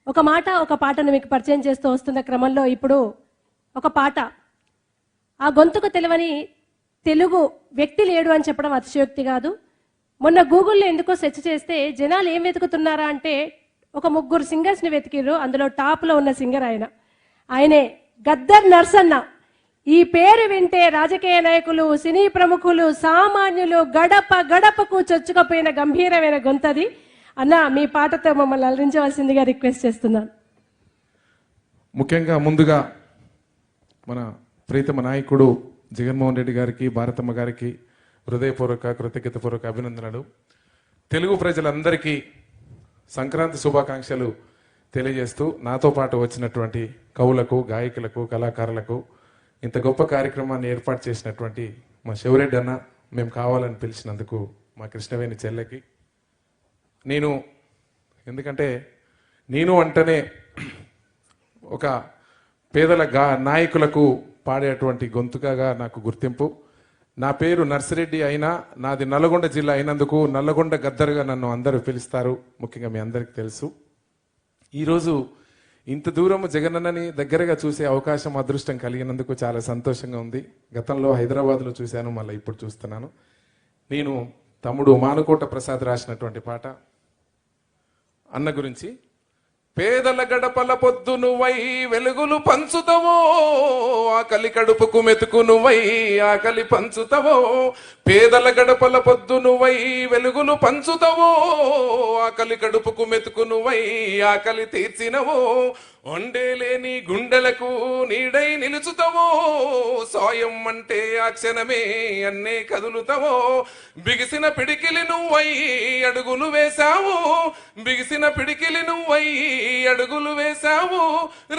ఒక మాట ఒక పాటను మీకు పరిచయం చేస్తూ వస్తున్న క్రమంలో ఇప్పుడు ఒక పాట, ఆ గొంతుకు తెలియని తెలుగు వ్యక్తి లేడు అని చెప్పడం అతిశయోక్తి కాదు. మొన్న గూగుల్లో ఎందుకో సెర్చ్ చేస్తే జనాలు ఏం వెతుకుతున్నారా అంటే ఒక 3 సింగర్స్ని వెతికిర్రు. అందులో టాప్లో ఉన్న సింగర్ ఆయనే గద్దర్ నర్సన్న. ఈ పేరు వింటే రాజకీయ నాయకులు, సినీ ప్రముఖులు, సామాన్యులు గడప గడపకు చొచ్చుకపోయిన గంభీరమైన గొంతది. అన్న, మీ పాటతో మమ్మల్ని అలరించవలసిందిగా రిక్వెస్ట్ చేస్తున్నాను. ముఖ్యంగా ముందుగా మన ప్రీతమ నాయకుడు జగన్మోహన్ రెడ్డి గారికి, భారతమ్మ గారికి హృదయపూర్వక కృతజ్ఞతపూర్వక అభినందనలు. తెలుగు ప్రజలందరికీ సంక్రాంతి శుభాకాంక్షలు తెలియజేస్తూ నాతో పాటు వచ్చినటువంటి కవులకు, గాయకులకు, కళాకారులకు, ఇంత గొప్ప కార్యక్రమాన్ని ఏర్పాటు చేసినటువంటి మా శివరెడ్డి అన్న, మేము కావాలని పిలిచినందుకు మా కృష్ణవేణి చెల్లెకి, ఎందుకంటే నేను అంటేనే ఒక పేదల నాయకులకు పాడేటువంటి గొంతుకగా నాకు గుర్తింపు. నా పేరు నర్సిరెడ్డి అయినా నాది నల్లగొండ జిల్లా అయినందుకు నల్లగొండ గద్దరుగా నన్ను అందరూ పిలుస్తారు. ముఖ్యంగా మీ అందరికీ తెలుసు. ఈరోజు ఇంత దూరం జగనన్నని దగ్గరగా చూసే అవకాశం, అదృష్టం కలిగినందుకు చాలా సంతోషంగా ఉంది. గతంలో హైదరాబాద్లో చూశాను, మళ్ళీ ఇప్పుడు చూస్తున్నాను. నేను తమ్ముడు మానుకోట ప్రసాద్ రాసినటువంటి పాట అన్న గురించి. పేదల గడపల పొద్దు నువ్వై వెలుగులు పంచుతవో, ఆకలి కడుపుకు మెతుకు నువ్వై ఆకలి పంచుతవో. పేదల గడపల పొద్దు నువ్వై వెలుగులు పంచుతవో, ఆకలి కడుపుకు మెతుకు నువ్వై ఆకలి తీర్చినవో. వండేలేని గుండెలకు నీడై నిలుచుతవో, సాయం అంటే ఆ క్షణమే అన్నే కదులుతవో. బిగిసిన పిడికిలి నువ్వై అడుగులు వేశావు, బిగిసిన పిడికిలి నువ్వై అడుగులు వేశావు.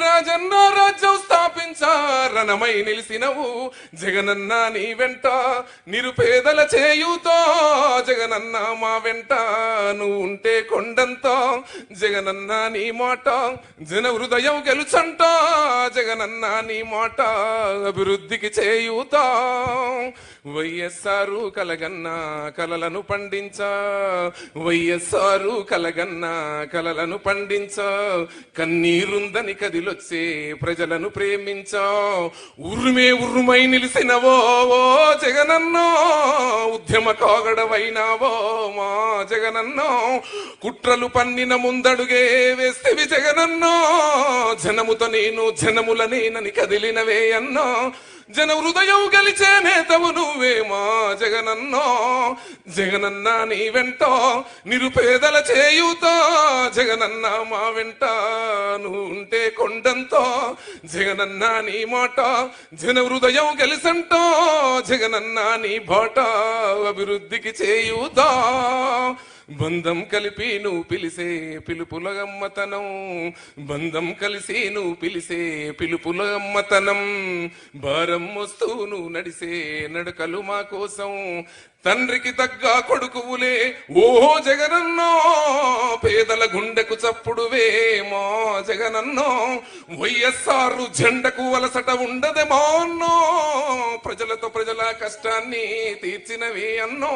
రాజన్న రాజ్యం స్థాపించా రణమై నిలిసినవు. జగనన్న నీ వెంట నిరుపేదల చేయుతో, జగనన్న మా వెంట నువ్వు ఉంటే కొండంతో. జగనన్న నీ మాట జన హృదయం గెలుచంట, జగనన్న నీ మాట అభివృద్ధికి చేయుతా. వైఎస్ఆర్ కలగన్న కలలను పండించా, వైఎస్ఆర్ కలగన్న కలలను పండించా. కన్నీరుందని కదిలొచ్చే ప్రజలను ప్రేమించా. ఉరుమే ఉరుమై నిలిసినవో జగనన్న, ఉద్యమ కాగడవైనావో మా జగనన్న. కుట్రలు పన్నిన ముందడుగే వేస్తేవి జగనన్న, జనముతో నేను జనముల నేనని కదిలినవే అన్నా. జన హృదయం గెలిచే నేతవు నువ్వే మా జగనన్న. జగనన్న నీ వెంట నిరుపేదల చేయుతా, జగనన్న మా వెంట నువ్వు ఉంటే కొండంతో. జగనన్న నీ మాట జన హృదయం గెలిసంట, జగనన్న నీ బాట అభివృద్ధికి చేయుతా. బంధం కలిపి నువ్వు పిలిసే పిలుపుల గమ్మతనం, బంధం కలిసి నువ్వు పిలిసే పిలుపుల గమ్మతనం. భారం మోస్తూ నువ్వు నడిసే నడకలు మా కోసం, తండ్రికి తగ్గ కొడుకువులే ఓ జగనన్న. పేదల గుండెకు చప్పుడువే మా జగనన్న. వైఎస్ఆర్ జెండకు వలసట ఉండదే మా అన్నో, ప్రజలతో ప్రజల కష్టాన్ని తీర్చినవి అన్నో.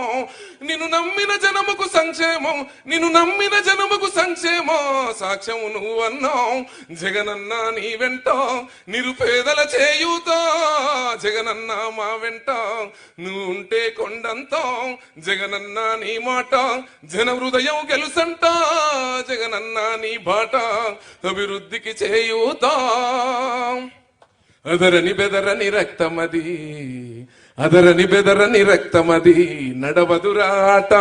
నిన్ను నమ్మిన జనముకు సంక్షేమం, నిన్ను నమ్మిన జనముకు సంక్షేమం సాక్ష్యం నువ్వు అన్నావు. జగనన్న నీ వెంట నిరుపేదల చేయుతా, జగనన్న మా వెంట నువ్వు ఉంటే కొండంత. జగనన్న నీ మాట జన హృదయం గెలుసంట, జగనన్న నీ బాట అభివృద్ధికి చేయుతా. అదరని బెదరని రక్తమది, అదరని బెదరని రక్తమది నడవదురాట.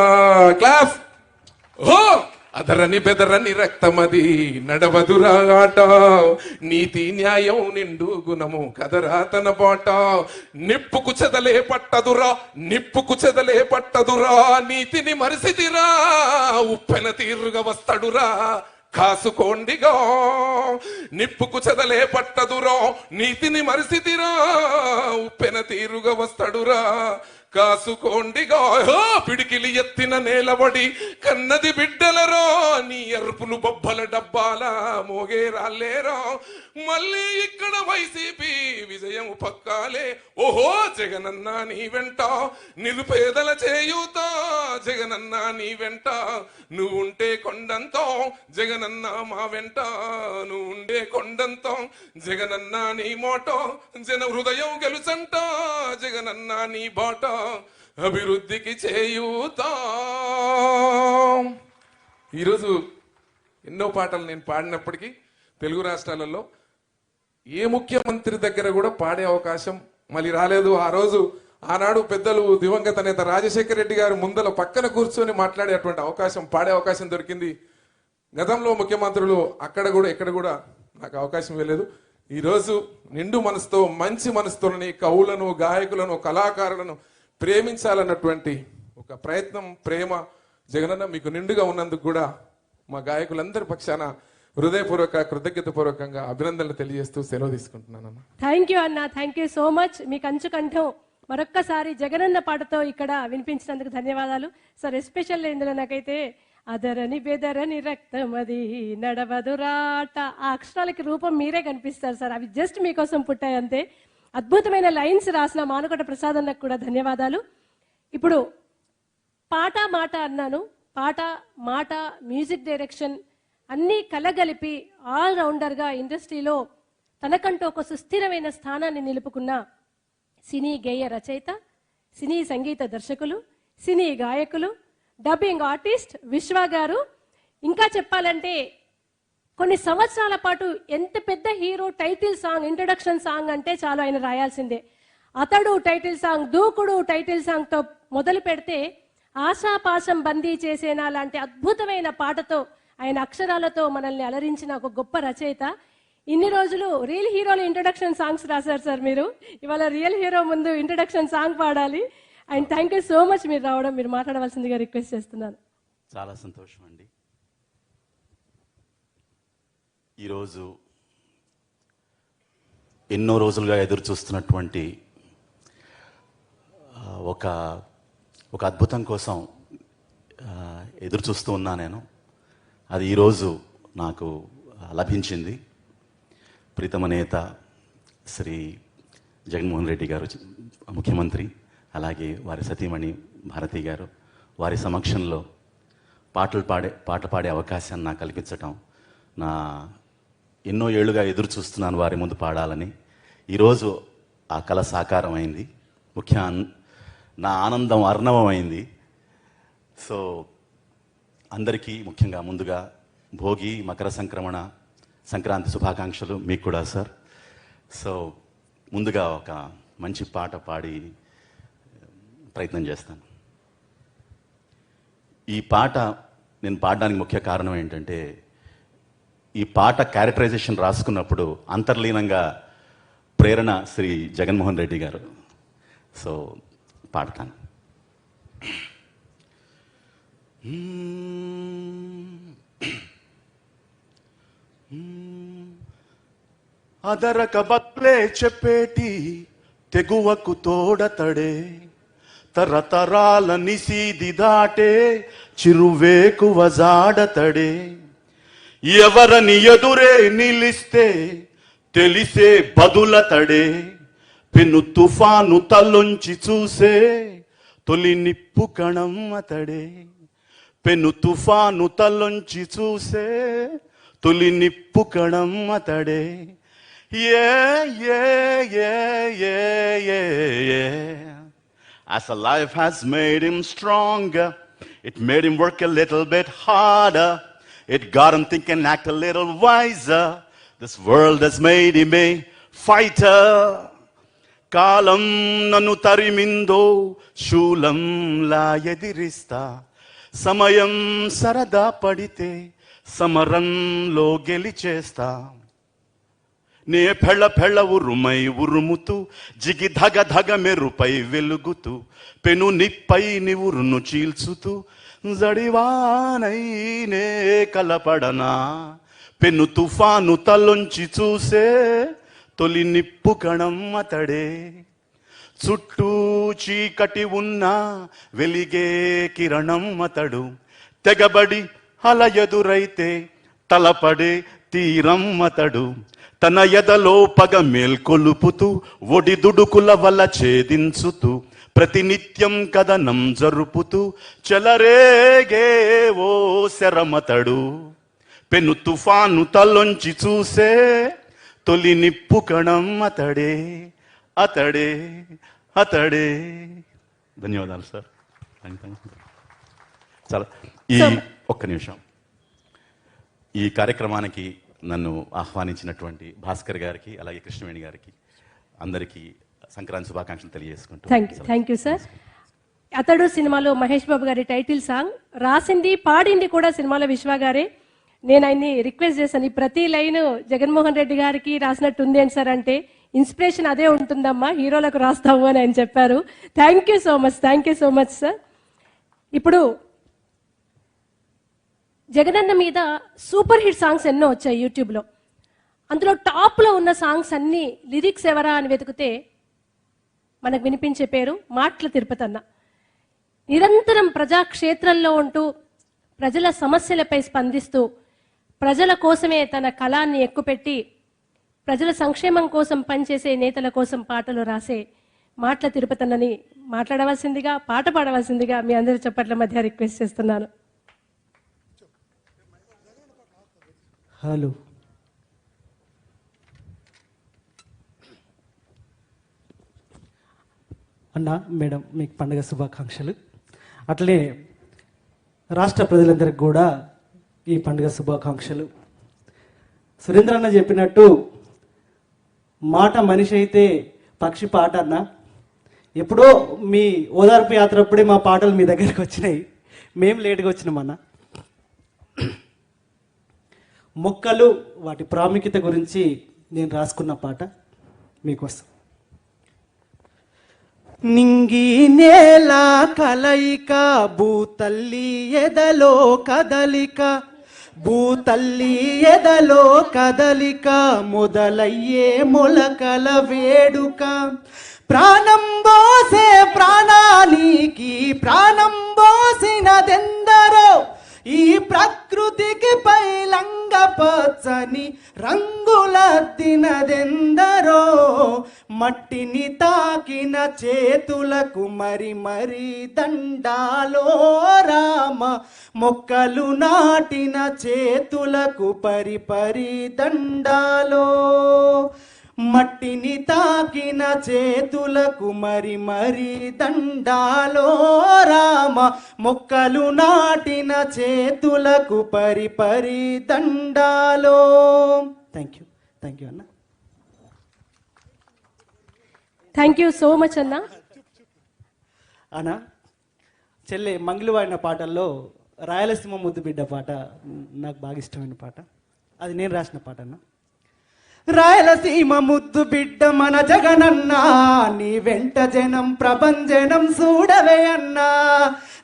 క్లాస్. ఓ అదరని బెదరని రక్తమది నడవదురాట. నీతి న్యాయం నిండు గుణము కదరా తన బాట. నిప్పుకు చెదలే పట్టదురా, నిప్పుకు చెదలే పట్టదురా. నీతిని మరిసిదిరా, ఉప్పెన తీరుగా వస్తాడురా కాసుకోండిగా. నిప్పుకు చెదలే పట్టదురా, నీతిని మరిసిదిరా, ఉప్పెన తీరుగా వస్తాడురా కాసుకోండిగా. పిడికిలి ఎత్తిన నేలబడి కన్నది బిడ్డలరో, నీ అరుపులు బొబ్బల డబ్బాల మోగే రాలేరా మళ్ళీ ఇక్కడ వైసీపీ విజయం పక్కాలే ఓహో జగనన్న నీ వెంట నిరుపేదల చేయూత జగనన్న నీ వెంట నువ్వుంటే కొండంతో జగనన్న మా వెంట నువ్వుండే కొండంతో జగనన్న నీ మోటో జన హృదయం గెలుచంట జగనన్న నీ బాట అభివృద్ధికి చేయూత. ఈరోజు ఎన్నో పాటలు నేను పాడినప్పటికీ తెలుగు రాష్ట్రాలలో ఏ ముఖ్యమంత్రి దగ్గర కూడా పాడే అవకాశం మళ్ళీ రాలేదు. ఆ రోజు ఆనాడు పెద్దలు దివంగత నేత రాజశేఖర రెడ్డి గారు ముందల పక్కన కూర్చొని మాట్లాడేటువంటి అవకాశం, పాడే అవకాశం దొరికింది. గతంలో ముఖ్యమంత్రులు అక్కడ కూడా ఎక్కడ కూడా నాకు అవకాశం ఇవ్వలేదు. ఈరోజు నిండు మనసుతో మంచి మనసుతోని కవులను, గాయకులను, కళాకారులను ప్రేమించాలన్నటువంటి ఒక ప్రయత్నం, ప్రేమ జగనన్న మీకు నిండుగా ఉన్నందుకు కూడా మా గాయకులందరి పక్షాన హృదయపూర్వక కృతజ్ఞతపూర్వకంగా అభినందనలు తెలియజేస్తూ సెలవు తీసుకుంటున్నానన్న. థ్యాంక్ యూ అన్న, థ్యాంక్ యూ సో మచ్. మీ కంఠం మరొక్కసారి జగనన్న పాటతో ఇక్కడ వినిపించినందుకు ధన్యవాదాలు సార్. ఎస్పెషల్ ఇందులో నాకైతే అదరని బెదరని రక్తమది నడవదురాట ఆ అక్షరాలకి రూపం మీరే కనిపిస్తారు సార్. అవి జస్ట్ మీకోసం పుట్టాయి అంతే. అద్భుతమైన లైన్స్ రాసిన మానుకోట ప్రసాద్ అన్నకు కూడా ధన్యవాదాలు. ఇప్పుడు పాట మాట అన్నాను, పాట మాట మ్యూజిక్ డైరెక్షన్ అన్నీ కలగలిపి ఆల్రౌండర్గా ఇండస్ట్రీలో తనకంటూ ఒక సుస్థిరమైన స్థానాన్ని నిలుపుకున్న సినీ గేయ రచయిత, సినీ సంగీత దర్శకులు, సినీ గాయకులు, డబ్బింగ్ ఆర్టిస్ట్ విశ్వ గారు. ఇంకా చెప్పాలంటే కొన్ని సంవత్సరాల పాటు ఎంత పెద్ద hero title song, introduction song అంటే చాలు ఆయన రాయాల్సిందే. అతడు టైటిల్ సాంగ్, దూకుడు టైటిల్ సాంగ్తో మొదలు పెడితే ఆశాపాశం బందీ చేసేనా లాంటి అద్భుతమైన పాటతో ఆయన అక్షరాలతో మనల్ని అలరించిన ఒక గొప్ప రచయిత. ఇన్ని రోజులు రియల్ హీరోల ఇంట్రొడక్షన్ సాంగ్స్ రాశారు సార్ మీరు. ఇవాళ రియల్ హీరో ముందు ఇంట్రొడక్షన్ సాంగ్ పాడాలి. And thank you so much మీరు రావడం, మీరు మాట్లాడవలసిందిగా రిక్వెస్ట్ చేస్తున్నాను. చాలా సంతోషం అండి. ఈరోజు ఎన్నో రోజులుగా ఎదురు చూస్తున్నటువంటి ఒక అద్భుతం కోసం ఎదురు చూస్తూ ఉన్నా నేను. అది ఈరోజు నాకు లభించింది. ప్రీతమ నేత శ్రీ జగన్మోహన్ రెడ్డి గారు ముఖ్యమంత్రి, అలాగే వారి సతీమణి భారతి గారు, వారి సమక్షంలో పాట పాడే అవకాశాన్ని నాకు కల్పించటం, నా ఎన్నో ఏళ్ళుగా ఎదురు చూస్తున్నాను వారి ముందు పాడాలని. ఈరోజు ఆ కళ సాకారం అయింది. నా ఆనందం అర్ణవమైంది. సో అందరికీ ముఖ్యంగా ముందుగా భోగి, మకర సంక్రాంతి శుభాకాంక్షలు మీకు కూడా సార్. సో ముందుగా ఒక మంచి పాట పాడి ప్రయత్నం చేస్తాను. ఈ పాట నేను పాడడానికి ముఖ్య కారణం ఏంటంటే, ఈ పాట క్యారెక్టరైజేషన్ రాసుకున్నప్పుడు అంతర్లీనంగా ప్రేరణ శ్రీ జగన్మోహన్ రెడ్డి గారు. సో పాడతాను. అదరక బత్లే చెప్పేటి తెగువకు తోడతడే, తరతరాల నిసీది దాటే చిరువేకువ జాడతడే. ఎవరని ఎదురే నిలిస్తే తెలిసే బదులతడే, పెను తుఫాను తలొంచి చూసే తొలి నిప్పు కణం అతడే. పెను తుఫాను తలొంచి చూసే తొలి నిప్పు కణం అతడే. As a life has made him stronger, it made him work a little bit harder. It got him thinking, act a little wiser. This world has made him a fighter. కాలం నన్ను తరిమిందో శూలంలా ఎదిరిస్తా, సమయం సరదా పడితే సమరంలో గెలిచేస్తా. నే ఫెళ్ళ ఉరుమై ఉరుముతూ, జిగి ధగ మెరుపై వెలుగుతూ, పెను నిప్పై నివురును చీల్చుతూ, జడివానై నే కలపడనా. పెను తుఫాను తలొంచి చూసే తొలి నిప్పు కణం అతడే. చుట్టూ చీకటి ఉన్నా వెలిగే కిరణం అతడు. తెగబడి అల ఎదురైతే తలపడే తీరమ్మతడు తన ఎదలో పగ మేల్కొలుపుతూ ఒడిదుడుకుల వల్ల ఛేదించుతూ ప్రతినిత్యం కథనం జరుపుతూ చెలరేగే ఓ శరమతడు పెను తుఫాను తలొంచి చూసే తొలి నిప్పు కణం అతడే అతడే అతడే. ధన్యవాదాలు సార్. చాలా ఒక్క నిమిషం. ఈ కార్యక్రమానికి నన్ను ఆహ్వానించినటువంటి భాస్కర్ గారికి అలాగే కృష్ణవేణి గారికి అందరికీ సంక్రాంతి శుభాకాంక్షలు తెలియజేసుకుంటూ థ్యాంక్ యూ సార్. అతడు సినిమాలో మహేష్ బాబు గారి టైటిల్ సాంగ్ రాసింది పాడింది కూడా సినిమాలో విశ్వ గారే. నేను ఆయన్ని రిక్వెస్ట్ చేశాను, ఈ ప్రతి లైన్ జగన్మోహన్ రెడ్డి గారికి రాసినట్టు ఉంది అని సార్ అంటే, ఇన్స్పిరేషన్ అదే ఉంటుందమ్మా, హీరోలకు రాస్తాము అని ఆయన చెప్పారు. Thank you so much sir. ఇప్పుడు జగనన్న మీద సూపర్ హిట్ సాంగ్స్ ఎన్నో వచ్చాయి యూట్యూబ్లో. అందులో టాప్లో ఉన్న సాంగ్స్ అన్ని లిరిక్స్ ఎవరా అని వెతికితే మనకు వినిపించే పేరు మాటల తిరుపతి అన్న. నిరంతరం ప్రజాక్షేత్రంలో ఉంటూ ప్రజల సమస్యలపై స్పందిస్తూ ప్రజల కోసమే తన కళాన్ని ఎక్కుపెట్టి ప్రజల సంక్షేమం కోసం పనిచేసే నేతల కోసం పాటలు రాసే మాటల తిరుపతి అన్నని మాట్లాడవలసిందిగా, పాట పాడవలసిందిగా మీ అందరి చప్పట్ల మధ్య రిక్వెస్ట్ చేస్తున్నాను. హలో, అన్న మేడం, మీకు పండుగ శుభాకాంక్షలు. అట్లనే రాష్ట్ర ప్రజలందరికీ కూడా ఈ పండుగ శుభాకాంక్షలు. సురేంద్ర అన్న చెప్పినట్టు మాట మనిషి అయితే పక్షి పాట అన్న. ఎప్పుడో మీ ఓదార్పు యాత్ర అప్పుడే మా పాటలు మీ దగ్గరికి వచ్చినాయి, మేము లేట్గా వచ్చినామన్న. మొక్కలు వాటి ప్రాముఖ్యత గురించి నేను రాసుకున్న పాట మీకోసం. నింగి నేల కలయిక, భూతల్లి ఎదలో కదలిక, భూతల్లి ఎదలో కదలిక, మొదలయ్యే మొలకల వేడుక. ప్రాణం పోసే ప్రాణానికి ప్రాణం పోసినదెందరో, ఈ ప్రకృతికి పైలంగ పచ్చని రంగులద్దినదెందరో. మట్టిని తాకిన చేతులకు మరి మరి దండాలో రామ, మొక్కలు నాటిన చేతులకు పరి పరి దండాలో. మట్టిని తాకిన చేతులకు మరి మరి దండాలో రామ, మొక్కలు నాటిన చేతులకు పరి పరి దండాలో. థ్యాంక్ యూ అన్న. థ్యాంక్ యూ సో మచ్ అన్న. అన్న చెల్లె మంగిలి వాడిన పాటల్లో రాయలసీమ ముద్దు బిడ్డ పాట నాకు బాగా ఇష్టమైన పాట. అది నేను రాసిన పాట అన్న. రాయలసీమ ముద్దు బిడ్డ మన జగనన్నా, నీ వెంట జనం ప్రభంజనం చూడవే అన్నా.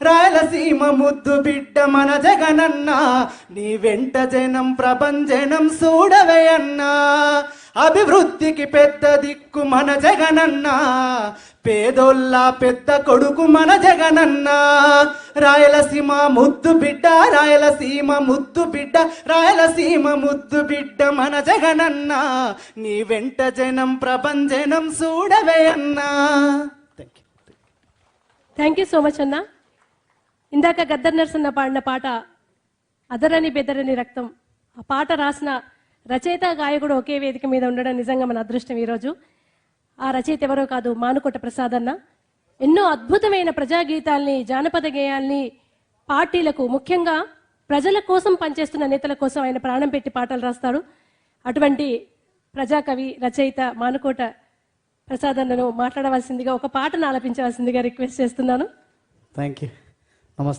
రాయలసీమ ముద్దు బిడ్డ మన జగనన్నా, నీ వెంట జనం ప్రభంజనం చూడవే అన్నా. అభివృద్ధికి పెద్ద దిక్కు మన జగనన్నా, పేదోళ్ళ పెద్ద కొడుకు మన జగనన్నా. రాయలసీమ ముద్దు బిడ్డ, రాయలసీమ ముద్దు బిడ్డ, రాయలసీమ ముద్దు బిడ్డ మన జగనన్నా, నీ వెంట జనం ప్రభంజనం చూడవే అన్నా. థ్యాంక్ యూ సో మచ్ అన్న. ఇందాక గద్దర్ నరసన్న పాడిన పాట అదరని బెదరని రక్తం, ఆ పాట రాసిన రచయిత గాయకుడు ఒకే వేదిక మీద ఉండడం నిజంగా మన అదృష్టం ఈరోజు. ఆ రచయిత ఎవరో కాదు, మానుకోట ప్రసాద్ అన్న. ఎన్నో అద్భుతమైన ప్రజాగీతాల్ని, జానపద గేయాల్ని పార్టీలకు, ముఖ్యంగా ప్రజల కోసం పనిచేస్తున్న నేతల కోసం ఆయన ప్రాణం పెట్టి పాటలు రాస్తాడు. అటువంటి ప్రజాకవి రచయిత మానుకోట ప్రసాద్ అన్నను మాట్లాడవలసిందిగా, ఒక పాటను ఆలపించవలసిందిగా రిక్వెస్ట్ చేస్తున్నాను. Thank you.